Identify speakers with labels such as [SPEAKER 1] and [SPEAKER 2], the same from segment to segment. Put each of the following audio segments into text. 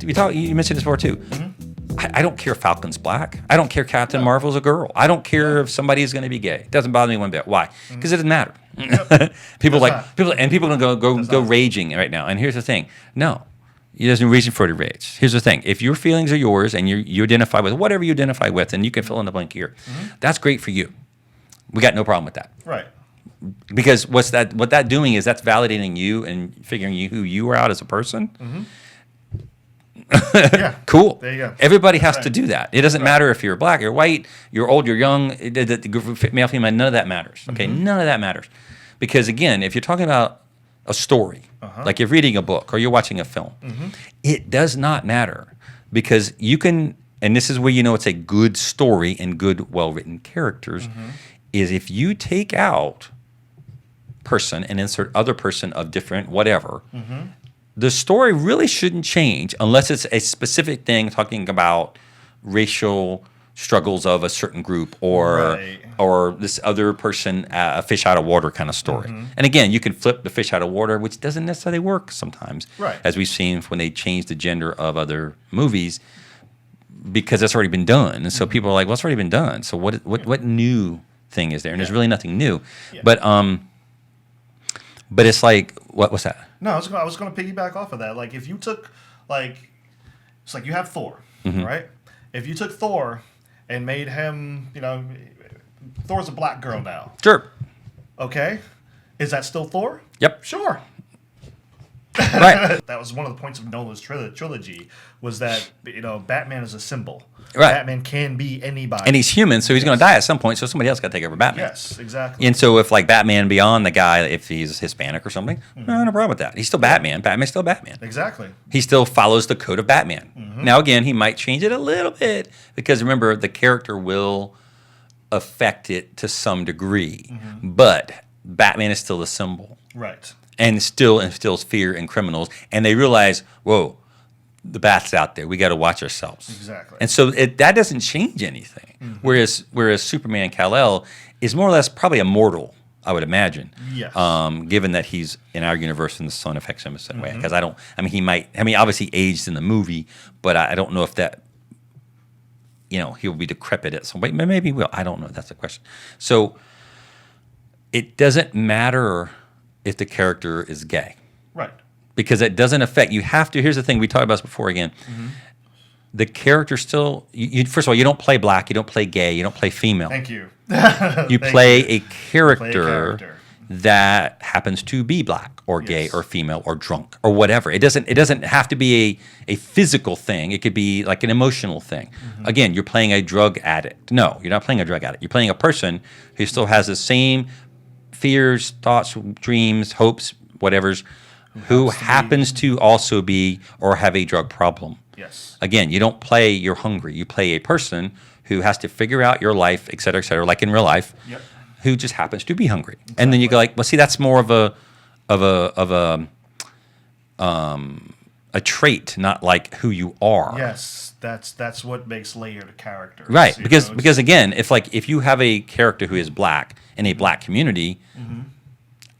[SPEAKER 1] You mentioned this before too. I don't care if Falcon's black. I don't care if Captain Marvel's a girl. I don't care if somebody is going to be gay. It doesn't bother me one bit. Why? Because it doesn't matter.
[SPEAKER 2] Yep.
[SPEAKER 1] people are going to go raging right now. And here's the thing. No, there's no reason for it to rage. Here's the thing. If your feelings are yours and you identify with whatever you identify with, and you can fill in the blank here, that's great for you. We got no problem with that.
[SPEAKER 2] Right.
[SPEAKER 1] Because what that doing is that's validating you and figuring who you are out as a person.
[SPEAKER 2] Yeah.
[SPEAKER 1] Cool.
[SPEAKER 2] There you go.
[SPEAKER 1] Everybody has to do that. It doesn't matter if you're black, you're white, you're old, you're young, male, female, none of that matters. Okay, none of that matters. Because again, if you're talking about a story, like you're reading a book or you're watching a film, it does not matter because you can, and this is where you know it's a good story and good, well-written characters, is if you take out person and insert other person of different whatever, the story really shouldn't change unless it's a specific thing talking about racial struggles of a certain group or this other person, a fish out of water kind of story. And again, you can flip the fish out of water, which doesn't necessarily work sometimes, as we've seen when they change the gender of other movies, because that's already been done. And so people are like, well, it's already been done. So what new thing is there? And there's really nothing new. But it's like, what's that?
[SPEAKER 2] No, I was going to piggyback off of that. Like, if you took, it's like you have Thor, right? If you took Thor and made him, Thor's a black girl now.
[SPEAKER 1] Sure.
[SPEAKER 2] Okay. Is that still Thor?
[SPEAKER 1] Yep.
[SPEAKER 2] Sure.
[SPEAKER 1] Right.
[SPEAKER 2] That was one of the points of Nolan's trilogy was that, Batman is a symbol.
[SPEAKER 1] Right.
[SPEAKER 2] Batman can be anybody.
[SPEAKER 1] And he's human, so he's going to die at some point, so somebody else got to take over Batman.
[SPEAKER 2] Yes, exactly.
[SPEAKER 1] And so if, like, Batman Beyond, the guy, if he's Hispanic or something, no problem with that. He's still Batman. Batman's still Batman.
[SPEAKER 2] Exactly.
[SPEAKER 1] He still follows the code of Batman. Now, again, he might change it a little bit because, remember, the character will affect it to some degree. But Batman is still the symbol.
[SPEAKER 2] Right.
[SPEAKER 1] And still instills fear in criminals. And they realize, whoa, the bat's out there. We got to watch ourselves.
[SPEAKER 2] Exactly.
[SPEAKER 1] And so that doesn't change anything. Whereas Superman Kal-El is more or less probably immortal, I would imagine.
[SPEAKER 2] Yes.
[SPEAKER 1] Given that he's in our universe and the sun affects him a certain way. Because obviously aged in the movie, but I don't know if that, he'll be decrepit at some point. Maybe he will. I don't know. That's the question. So it doesn't matter if the character is gay.
[SPEAKER 2] Right.
[SPEAKER 1] Because it doesn't affect, here's the thing, we talked about this before again. The character still, first of all, you don't play black, you don't play gay, you don't play female.
[SPEAKER 2] Thank you.
[SPEAKER 1] You play a character that happens to be black or gay or female or drunk or whatever. It doesn't have to be a physical thing. It could be like an emotional thing. Again, you're playing a drug addict. No, you're not playing a drug addict. You're playing a person who still has the same fears, thoughts, dreams, hopes, whatever's, who happens to also be or have a drug problem.
[SPEAKER 2] Yes.
[SPEAKER 1] Again, you don't play you're hungry. You play a person who has to figure out your life, et cetera, like in real life, who just happens to be hungry. Exactly. And then you go like, well, see, that's more of a trait, not like who you are.
[SPEAKER 2] Yes, that's what makes layered characters.
[SPEAKER 1] Right, because again, if you have a character who is black in a black community,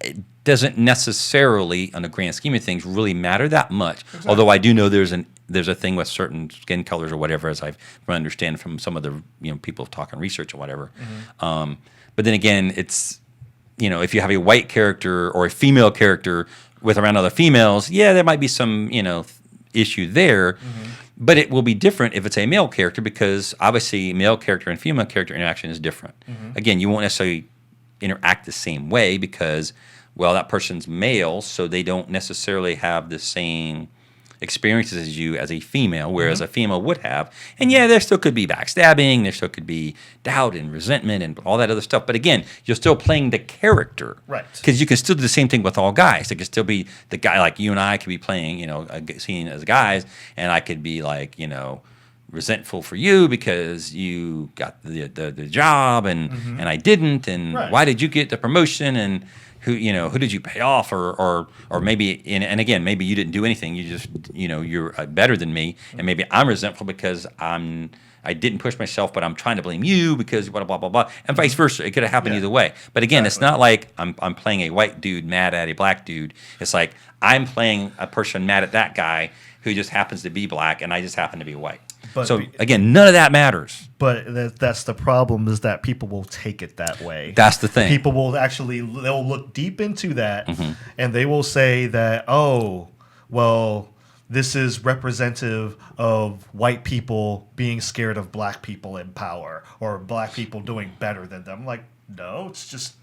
[SPEAKER 1] it doesn't necessarily, on the grand scheme of things, really matter that much. Exactly. Although I do know there's a thing with certain skin colors or whatever, as I understand from some of the people talking research or whatever. But then again, it's if you have a white character or a female character with around other females, there might be some issue there. But it will be different if it's a male character because obviously male character and female character interaction is different. Again, you won't necessarily interact the same way because, well, that person's male, so they don't necessarily have the same experiences as you as a female, whereas a female would have. And there still could be backstabbing, there still could be doubt and resentment and all that other stuff. But again, you're still playing the character. Right. Because you can still do the same thing with all guys. It could still be the guy, like you and I could be playing, seen as guys, and I could be like, resentful for you because you got the job and I didn't, and why did you get the promotion, and who did you pay off, or maybe and again, maybe you didn't do anything, you just you're better than me, and maybe I'm resentful because I didn't push myself, but I'm trying to blame you because blah blah blah blah, and vice versa. It could have happened either way. But again, it's not like I'm playing a white dude mad at a black dude. It's like I'm playing a person mad at that guy, who just happens to be black, and I just happen to be white.
[SPEAKER 2] But
[SPEAKER 1] so again, none of that matters.
[SPEAKER 2] But that's the problem, is that people will take it that way.
[SPEAKER 1] That's the thing.
[SPEAKER 2] People will they'll look deep into that,
[SPEAKER 1] Mm-hmm.
[SPEAKER 2] and they will say that, oh, well, this is representative of white people being scared of black people in power, or black people doing better than them. Like, no, it's just,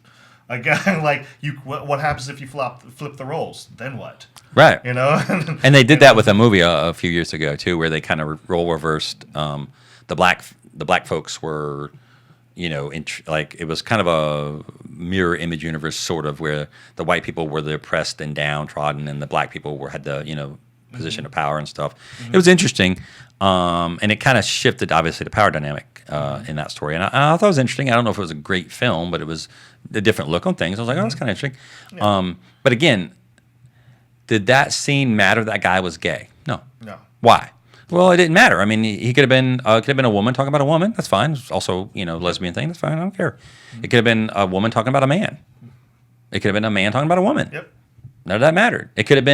[SPEAKER 2] again, like, what happens if you flip the roles? Then what?
[SPEAKER 1] Right.
[SPEAKER 2] You know?
[SPEAKER 1] And they did that with a movie a few years ago too, where they kind of role reversed. The black folks were, you know, like it was kind of a mirror image universe, sort of, where the white people were the oppressed and downtrodden, and the black people had the, you know, position of power and stuff. It was interesting, and it kind of shifted, obviously, the power dynamic in that story. And I thought it was interesting. I don't know if it was a great film, but it was a different look on things. I was like, oh, that's kind of interesting. Yeah. But again, did that scene matter that guy was gay? No. Why? Well, it didn't matter. I mean, he could have been a woman talking about a woman. That's fine. It's also, you know, lesbian thing. That's fine. I don't care. It could have been a woman talking about a man. It could have been a man talking about a woman.
[SPEAKER 2] Yep.
[SPEAKER 1] None of that mattered. It could have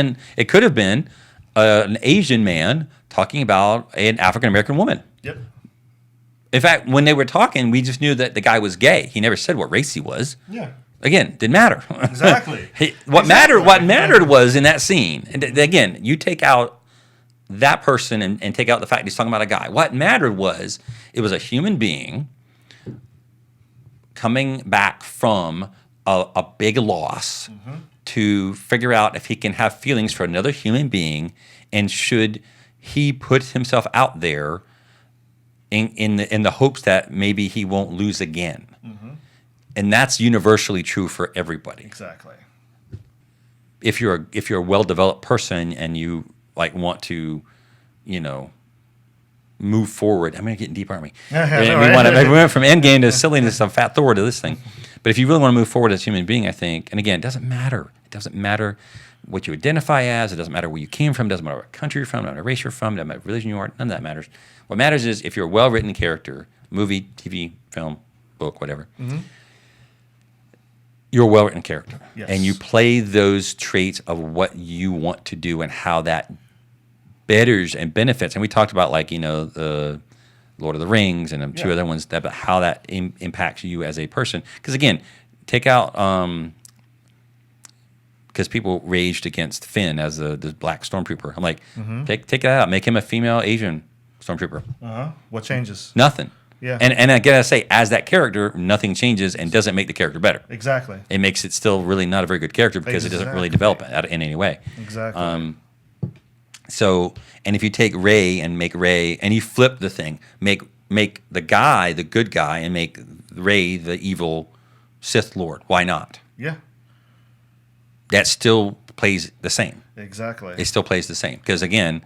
[SPEAKER 1] been an Asian man talking about an African American woman.
[SPEAKER 2] Yep.
[SPEAKER 1] In fact, when they were talking, we just knew that the guy was gay. He never said what race he was.
[SPEAKER 2] Yeah.
[SPEAKER 1] Again, didn't matter.
[SPEAKER 2] Exactly.
[SPEAKER 1] What mattered was in that scene. And again, you take out that person and take out the fact he's talking about a guy. What mattered was it was a human being coming back from a big loss to figure out if he can have feelings for another human being, and should he put himself out there in the hopes that maybe he won't lose again. And that's universally true for everybody.
[SPEAKER 2] Exactly.
[SPEAKER 1] If you're a well-developed person and you like want to, you know, move forward. I'm getting deep, aren't we? We went from Endgame to silliness of Fat Thor to this thing. But if you really want to move forward as a human being, I think, and again, it doesn't matter. It doesn't matter what you identify as. It doesn't matter where you came from. It doesn't matter what country you're from. It doesn't matter what race you're from. It doesn't matter what religion you are. None of that matters. What matters is if you're a well-written character, movie, TV, film, book, whatever, you're a well-written character.
[SPEAKER 2] Yes.
[SPEAKER 1] And you play those traits of what you want to do and how that betters and benefits. And we talked about, like, you know, the Lord of the Rings and two other ones, about how that impacts you as a person. Because, again, take out... because people raged against Finn as the black stormtrooper. I'm like, take that out. Make him a female Asian stormtrooper.
[SPEAKER 2] What changes?
[SPEAKER 1] Nothing.
[SPEAKER 2] Yeah.
[SPEAKER 1] And I gotta say, as that character, nothing changes and doesn't make the character better.
[SPEAKER 2] Exactly.
[SPEAKER 1] It makes it still really not a very good character because it doesn't really develop it in any way.
[SPEAKER 2] Exactly.
[SPEAKER 1] So, and if you take Rey and make Rey, and you flip the thing, make the guy the good guy and make Rey the evil Sith Lord. Why not?
[SPEAKER 2] Yeah.
[SPEAKER 1] That still plays the same.
[SPEAKER 2] Exactly.
[SPEAKER 1] It still plays the same because, again,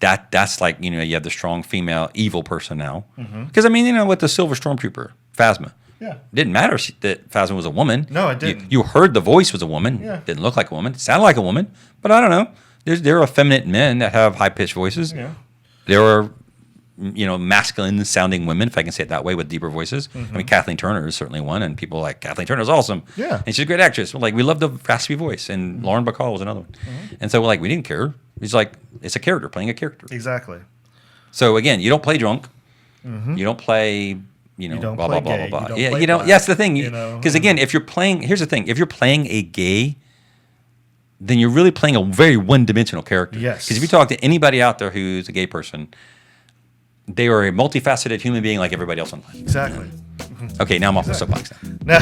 [SPEAKER 1] that's like, you know, you have the strong female evil person now. Because I mean, you know, with the Silver Stormtrooper Phasma, it didn't matter that Phasma was a woman.
[SPEAKER 2] No, it didn't.
[SPEAKER 1] You heard the voice was a woman.
[SPEAKER 2] Yeah.
[SPEAKER 1] Didn't look like a woman. It sounded like a woman, but I don't know. There are effeminate men that have high pitched voices.
[SPEAKER 2] Yeah.
[SPEAKER 1] There are, you know, masculine sounding women, if I can say it that way, with deeper voices. I mean, Kathleen Turner is certainly one, and people are like, Kathleen Turner's awesome.
[SPEAKER 2] Yeah.
[SPEAKER 1] And she's a great actress. We're like, we love the raspy voice. And Lauren Bacall was another one. And so we're like, we didn't care. It's like, it's a character playing a character.
[SPEAKER 2] Exactly.
[SPEAKER 1] So again, you don't play drunk. You don't play, you know,
[SPEAKER 2] don't
[SPEAKER 1] blah,
[SPEAKER 2] play
[SPEAKER 1] blah,
[SPEAKER 2] gay.
[SPEAKER 1] blah, blah, blah.
[SPEAKER 2] You don't
[SPEAKER 1] Yeah,
[SPEAKER 2] play
[SPEAKER 1] you know,
[SPEAKER 2] black,
[SPEAKER 1] that's the thing.
[SPEAKER 2] you know.
[SPEAKER 1] Because again, if you're playing, here's the thing. If you're playing a gay, then you're really playing a very one-dimensional character.
[SPEAKER 2] Yes.
[SPEAKER 1] Because if you talk to anybody out there who's a gay person, they are a multifaceted human being like everybody else on the planet.
[SPEAKER 2] Exactly.
[SPEAKER 1] Okay, now I'm off the soapbox now.